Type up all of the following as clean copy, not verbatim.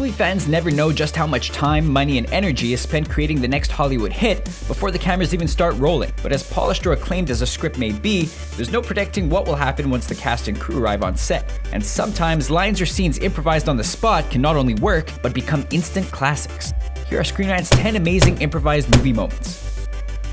Movie fans never know just how much time, money, and energy is spent creating the next Hollywood hit before the cameras even start rolling. But as polished or acclaimed as a script may be, there's no predicting what will happen once the cast and crew arrive on set. And sometimes lines or scenes improvised on the spot can not only work, but become instant classics. Here are Screen Rant's 10 amazing improvised movie moments.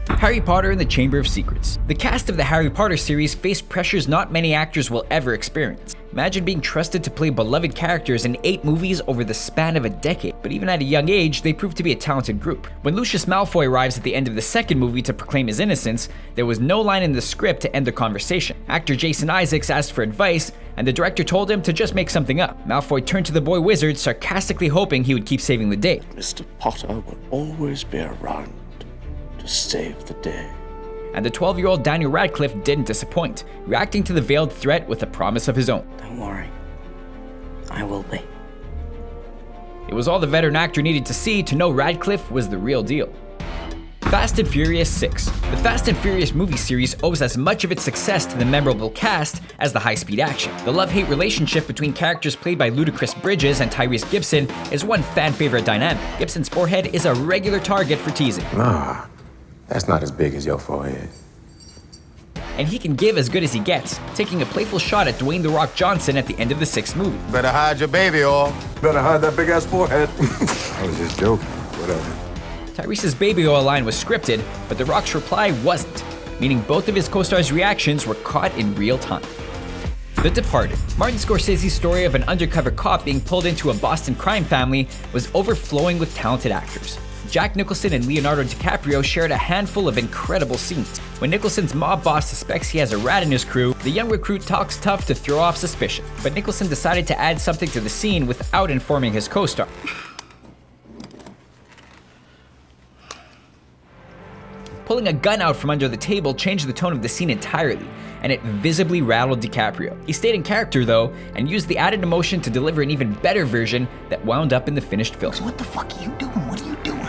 Harry Potter and the Chamber of Secrets. The cast of the Harry Potter series faced pressures not many actors will ever experience. Imagine being trusted to play beloved characters in 8 movies over the span of a decade, but even at a young age, they proved to be a talented group. When Lucius Malfoy arrives at the end of the second movie to proclaim his innocence, there was no line in the script to end the conversation. Actor Jason Isaacs asked for advice, and the director told him to just make something up. Malfoy turned to the boy wizard, sarcastically hoping he would keep saving the day. Mr. Potter will always be around to save the day. And the 12-year-old Daniel Radcliffe didn't disappoint, reacting to the veiled threat with a promise of his own. Don't worry, I will be. It was all the veteran actor needed to see to know Radcliffe was the real deal. Fast and Furious 6. The Fast and Furious movie series owes as much of its success to the memorable cast as the high-speed action. The love-hate relationship between characters played by Ludacris Bridges and Tyrese Gibson is one fan-favorite dynamic. Gibson's forehead is a regular target for teasing. Nah, that's not as big as your forehead. And he can give as good as he gets, taking a playful shot at Dwayne "The Rock" Johnson at the end of the 6th movie. Better hide your baby oil. Better hide that big-ass forehead. I was just joking. Whatever. Tyrese's baby oil line was scripted, but The Rock's reply wasn't, meaning both of his co-stars' reactions were caught in real time. The Departed. Martin Scorsese's story of an undercover cop being pulled into a Boston crime family was overflowing with talented actors. Jack Nicholson and Leonardo DiCaprio shared a handful of incredible scenes. When Nicholson's mob boss suspects he has a rat in his crew, the young recruit talks tough to throw off suspicion. But Nicholson decided to add something to the scene without informing his co-star. Pulling a gun out from under the table changed the tone of the scene entirely, and it visibly rattled DiCaprio. He stayed in character though, and used the added emotion to deliver an even better version that wound up in the finished film. So what the fuck are you doing? What are you doing?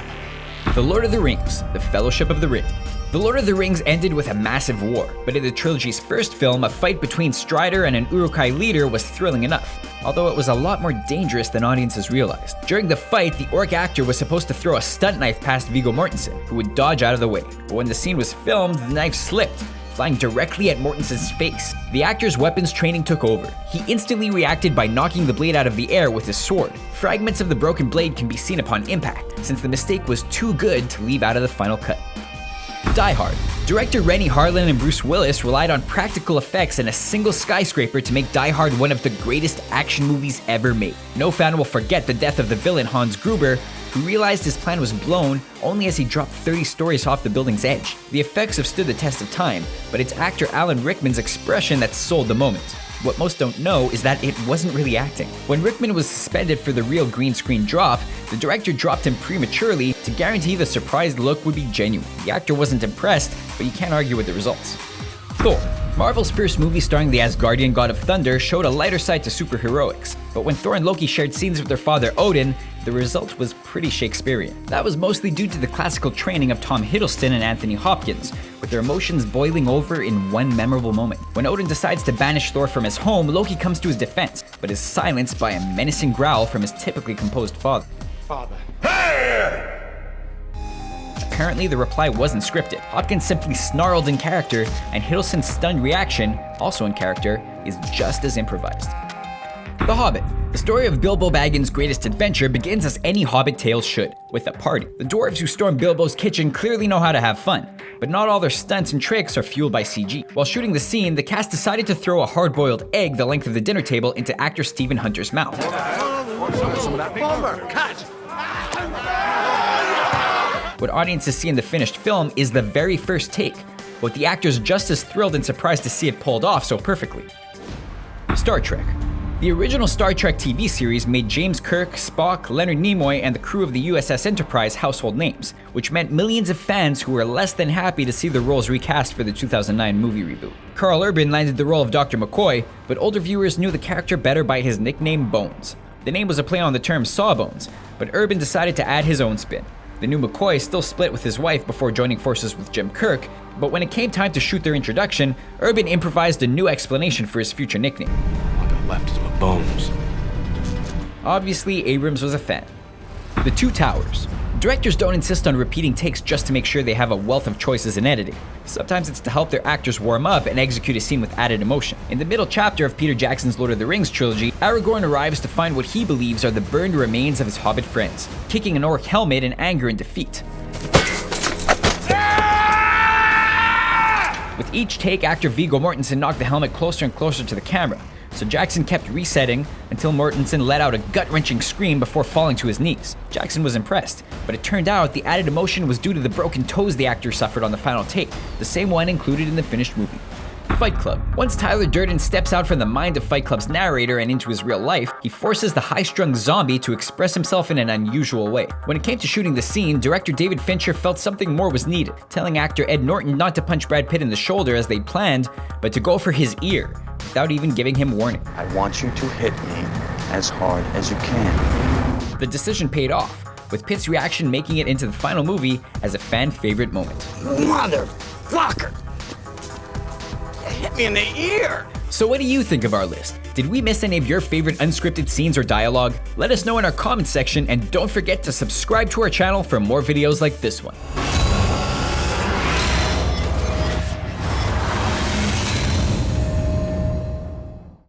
The Lord of the Rings, The Fellowship of the Ring. The Lord of the Rings ended with a massive war, but in the trilogy's first film, a fight between Strider and an Uruk-hai leader was thrilling enough, although it was a lot more dangerous than audiences realized. During the fight, the orc actor was supposed to throw a stunt knife past Viggo Mortensen, who would dodge out of the way. But when the scene was filmed, the knife slipped, flying directly at Mortensen's face. The actor's weapons training took over. He instantly reacted by knocking the blade out of the air with his sword. Fragments of the broken blade can be seen upon impact, since the mistake was too good to leave out of the final cut. Die Hard. Director Renny Harlin and Bruce Willis relied on practical effects and a single skyscraper to make Die Hard one of the greatest action movies ever made. No fan will forget the death of the villain Hans Gruber, who realized his plan was blown only as he dropped 30 stories off the building's edge. The effects have stood the test of time, but it's actor Alan Rickman's expression that sold the moment. What most don't know is that it wasn't really acting. When Rickman was suspended for the real green screen drop, the director dropped him prematurely to guarantee the surprised look would be genuine. The actor wasn't impressed, but you can't argue with the results. Thor. Marvel's first movie starring the Asgardian god of thunder showed a lighter side to superheroics, but when Thor and Loki shared scenes with their father Odin, the result was pretty Shakespearean. That was mostly due to the classical training of Tom Hiddleston and Anthony Hopkins, with their emotions boiling over in one memorable moment. When Odin decides to banish Thor from his home, Loki comes to his defense, but is silenced by a menacing growl from his typically composed father. Apparently, the reply wasn't scripted. Hopkins simply snarled in character, and Hiddleston's stunned reaction, also in character, is just as improvised. The Hobbit. The story of Bilbo Baggins' greatest adventure begins as any Hobbit tale should, with a party. The dwarves who storm Bilbo's kitchen clearly know how to have fun, but not all their stunts and tricks are fueled by CG. While shooting the scene, the cast decided to throw a hard-boiled egg the length of the dinner table into actor Stephen Hunter's mouth. What audiences see in the finished film is the very first take, with the actors just as thrilled and surprised to see it pulled off so perfectly. Star Trek. The original Star Trek TV series made James Kirk, Spock, Leonard Nimoy, and the crew of the USS Enterprise household names, which meant millions of fans who were less than happy to see the roles recast for the 2009 movie reboot. Carl Urban landed the role of Dr. McCoy, but older viewers knew the character better by his nickname Bones. The name was a play on the term sawbones, but Urban decided to add his own spin. The new McCoy still split with his wife before joining forces with Jim Kirk, but when it came time to shoot their introduction, Urban improvised a new explanation for his future nickname. What got left is my bones. Obviously, Abrams was a fan. The Two Towers. Directors don't insist on repeating takes just to make sure they have a wealth of choices in editing. Sometimes it's to help their actors warm up and execute a scene with added emotion. In the middle chapter of Peter Jackson's Lord of the Rings trilogy, Aragorn arrives to find what he believes are the burned remains of his Hobbit friends, kicking an orc helmet in anger and defeat. With each take, actor Viggo Mortensen knocked the helmet closer and closer to the camera, so Jackson kept resetting until Mortensen let out a gut-wrenching scream before falling to his knees. Jackson was impressed, but it turned out the added emotion was due to the broken toes the actor suffered on the final take, the same one included in the finished movie. Fight Club. Once Tyler Durden steps out from the mind of Fight Club's narrator and into his real life, he forces the high-strung zombie to express himself in an unusual way. When it came to shooting the scene, director David Fincher felt something more was needed, telling actor Ed Norton not to punch Brad Pitt in the shoulder as they'd planned, but to go for his ear, without even giving him warning. I want you to hit me as hard as you can. The decision paid off, with Pitt's reaction making it into the final movie as a fan-favorite moment. Motherfucker! Hit me in the ear! So what do you think of our list? Did we miss any of your favorite unscripted scenes or dialogue? Let us know in our comments section, and don't forget to subscribe to our channel for more videos like this one.